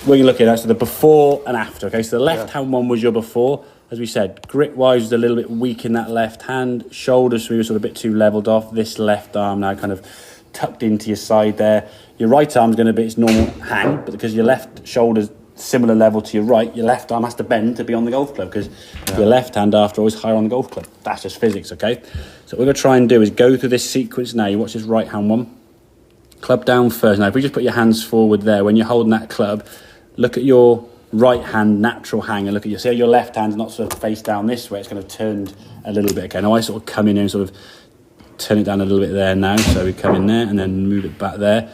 what you're looking at, so the before and after, okay? So the left-hand one was your before. As we said, grip-wise was a little bit weak in that left hand. Shoulders, we were sort of a bit too levelled off. This left arm now kind of tucked into your side there. Your right arm's going to be its normal hang, but because your left shoulder's similar level to your right, your left arm has to bend to be on the golf club, because your left hand, after all, is higher on the golf club. That's just physics, okay? So what we're going to try and do is go through this sequence now. You watch this right-hand one. Club down first. Now, if we just put your hands forward there, when you're holding that club, look at your right hand natural hang and look at your, see how your left hand's not sort of face down this way, it's kind of turned a little bit. Okay, now I sort of come in and sort of turn it down a little bit there now, so we come in there and then move it back there.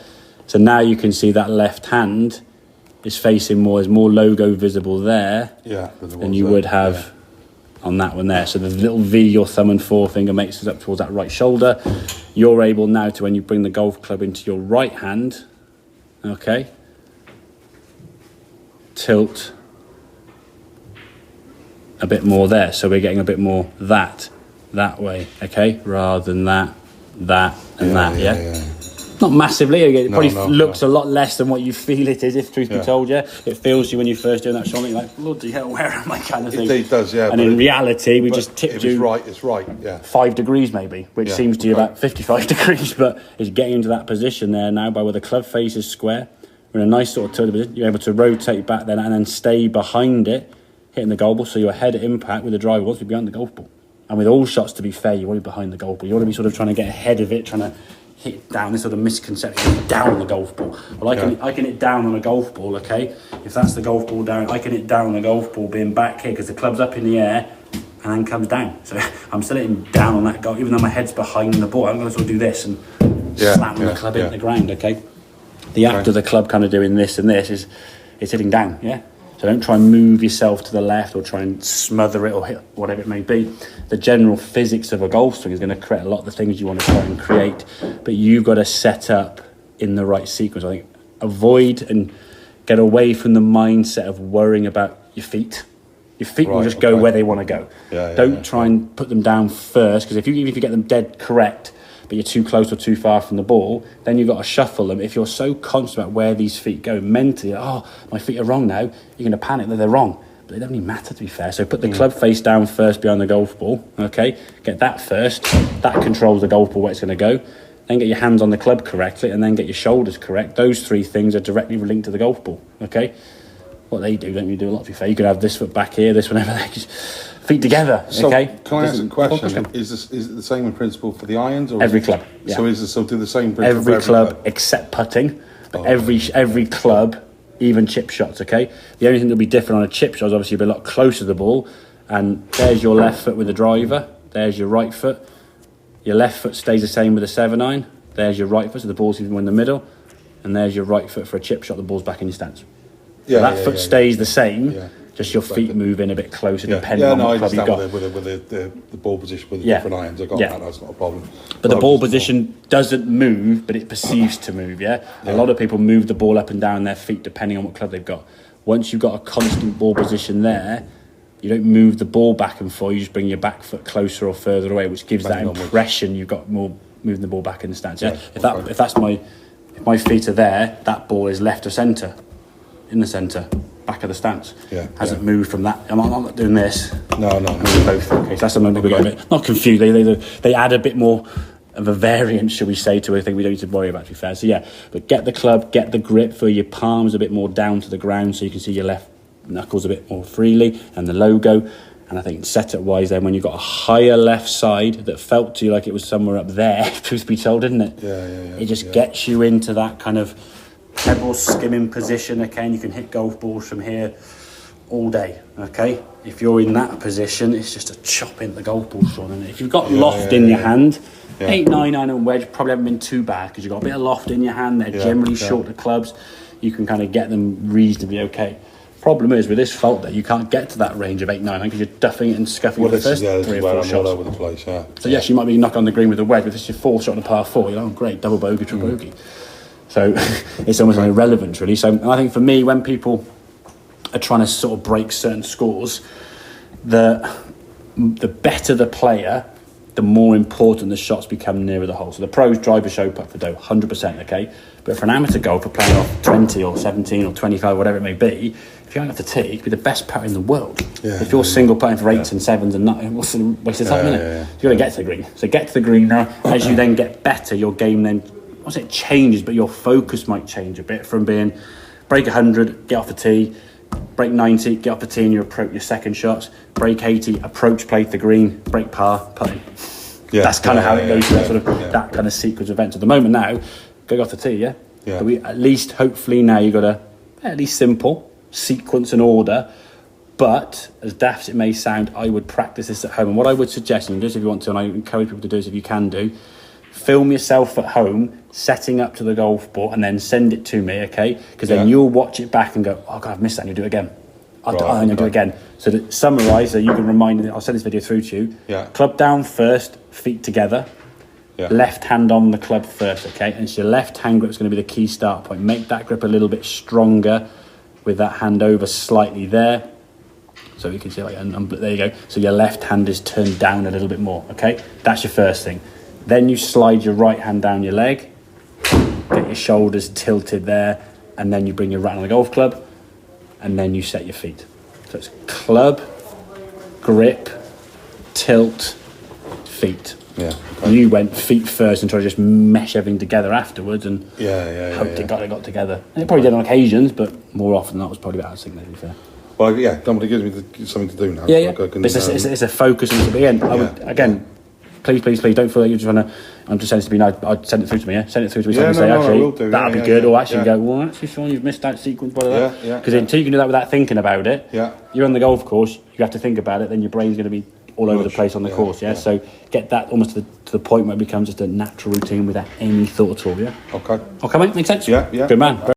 So now you can see that left hand is facing more, there's more logo visible there than you would have on that one there. So the little V, your thumb and forefinger makes it up towards that right shoulder. You're able now to, when you bring the golf club into your right hand, okay, tilt a bit more there, so we're getting a bit more that way, okay, rather than that and that. Not massively. It probably looks a lot less than what you feel it is, if truth be told. It feels you when you first doing that shot, you're like, bloody hell, where am I, kind of thing. It does, yeah. And in reality, we just tipped you. It's right, yeah. 5 degrees maybe, which seems to you about 55 degrees, but it's getting into that position there now by where the club face is square. We're in a nice sort of tilted position. You're able to rotate back then and then stay behind it, hitting the goal ball, so your head at impact with the driver wants to be behind the golf ball. And with all shots, to be fair, you want to be behind the golf ball. You want to be sort of trying to get ahead of it, trying to hit down, this sort of misconception, down on the golf ball. Well, I can hit down on a golf ball, okay? If that's the golf ball down, I can hit down on a golf ball being back here, because the club's up in the air and then comes down. So I'm still hitting down on that golf, even though my head's behind the ball. I'm going to sort of do this and slam the club into the ground, okay? The act of the club kind of doing this and this is it's hitting down, yeah? So don't try and move yourself to the left or try and smother it or hit whatever it may be. The general physics of a golf swing is going to create a lot of the things you want to try and create, but you've got to set up in the right sequence. I think avoid and get away from the mindset of worrying about your feet. Your feet will just go where they want to go. Don't try and put them down first, because even if you get them dead correct, but you're too close or too far from the ball, then you've got to shuffle them. If you're so conscious about where these feet go mentally, my feet are wrong now, you're going to panic that they're wrong. But it doesn't really matter, to be fair. So put the club face down first behind the golf ball, okay? Get that first. That controls the golf ball where it's going to go. Then get your hands on the club correctly, and then get your shoulders correct. Those 3 things are directly linked to the golf ball, okay? What they do, don't you do a lot, to be fair. You could have this foot back here, this one over there. Feet together, okay? Can I ask a question? Is it the same in principle for the irons? Or every club. Yeah. So do the same principle every for club except putting. But every club, even chip shots, okay? The only thing that'll be different on a chip shot is obviously you'll be a lot closer to the ball. And there's your left foot with the driver. There's your right foot. Your left foot stays the same with the 7-iron. There's your right foot, so the ball's even in the middle. And there's your right foot for a chip shot, the ball's back in your stance. So that foot stays the same. Yeah. Just your feet move in a bit closer, depending on what club you've got. With the ball position with the different irons, I got that. That's not a problem. But the ball position doesn't move, but it perceives to move. A lot of people move the ball up and down their feet depending on what club they've got. Once you've got a constant ball position there, you don't move the ball back and forth. You just bring your back foot closer or further away, which gives that impression you've got more moving the ball back in the stance. If my feet are there, that ball is left of centre, in the centre. Back of the stance hasn't moved from that. I'm not doing this. No. Both. Okay, so that's something people get a bit not confused. They add a bit more of a variance, shall we say, to a thing we don't need to worry about. To be fair, so but get the club, get the grip for your palms a bit more down to the ground, so you can see your left knuckles a bit more freely and the logo. And I think setup wise, then when you've got a higher left side that felt to you like it was somewhere up there, truth be told, didn't it? It just gets you into that kind of pebble skimming position, okay, and you can hit golf balls from here all day, okay? If you're in that position, it's just a chop into the golf ball, Sean, and if you've got loft in your hand, 8, 9, 9 and wedge probably haven't been too bad, because you've got a bit of loft in your hand. They're generally shorter clubs. You can kind of get them reasonably okay. Problem is, with this fault that you can't get to that range of 8, 9, because you're duffing it and scuffing it the first 3 or 4 shots. All over the place, So yes, you might be knocking on the green with the wedge, but this is your 4th shot on a par 4. You're like, great, double bogey, triple bogey. So it's almost irrelevant, really. So I think for me, when people are trying to sort of break certain scores, the better the player, the more important the shots become nearer the hole. So the pros drive a show putt for dough, 100%, okay? But for an amateur golfer playing off 20 or 17 or 25, whatever it may be, if you're going to have to tee, you could be the best putter in the world. Yeah, if you're single putting for 8s and 7s and not, what's the waste of time, isn't it? You've got to get to the green. So get to the green now. As you then get better, your game then, I say it changes, but your focus might change a bit from being break 100, get off the tee, break 90, get off the tee and you approach your second shots, break 80, approach, play the green, break par, putting. Yeah, that's kind of how it goes through that kind of sequence of events. At the moment now, go off the tee, yeah? But we at least, hopefully now you've got a at least simple sequence and order. But as daft as it may sound, I would practice this at home. And what I would suggest, and you do this if you want to, and I encourage people to do this if you can do, film yourself at home setting up to the golf ball and then send it to me, okay? Because then you'll watch it back and go, oh God, I've missed that, and you'll do it again. I'm going to do it again. So to summarise, so you can remind me, I'll send this video through to you. Club down first, feet together. Left hand on the club first, okay? And it's your left hand grip is going to be the key start point. Make that grip a little bit stronger with that hand over slightly there. So you can see, like, there you go. So your left hand is turned down a little bit more, okay? That's your first thing. Then you slide your right hand down your leg, get your shoulders tilted there, and then you bring your right hand on the golf club, and then you set your feet. So it's club, grip, tilt, feet. Yeah. Okay. You went feet first and tried to just mesh everything together afterwards, and hoped it got together. And it probably did on occasions, but more often than not was probably about as significant, to be fair. Well, somebody gives me something to do now. Yeah. Like it's a focus. And again, please, don't feel like you're just trying to. I'm just sending it to me now. I'd send it through to me. Send it through to me. Actually, that'll be good. Or actually go, well, actually, Sean, you've missed that sequence. Because until you can do that without thinking about it, you're on the golf course. You have to think about it. Then your brain's going to be all over the place on the course. So get that almost to the point where it becomes just a natural routine without any thought at all. Okay, mate. Makes sense. Yeah. Good man.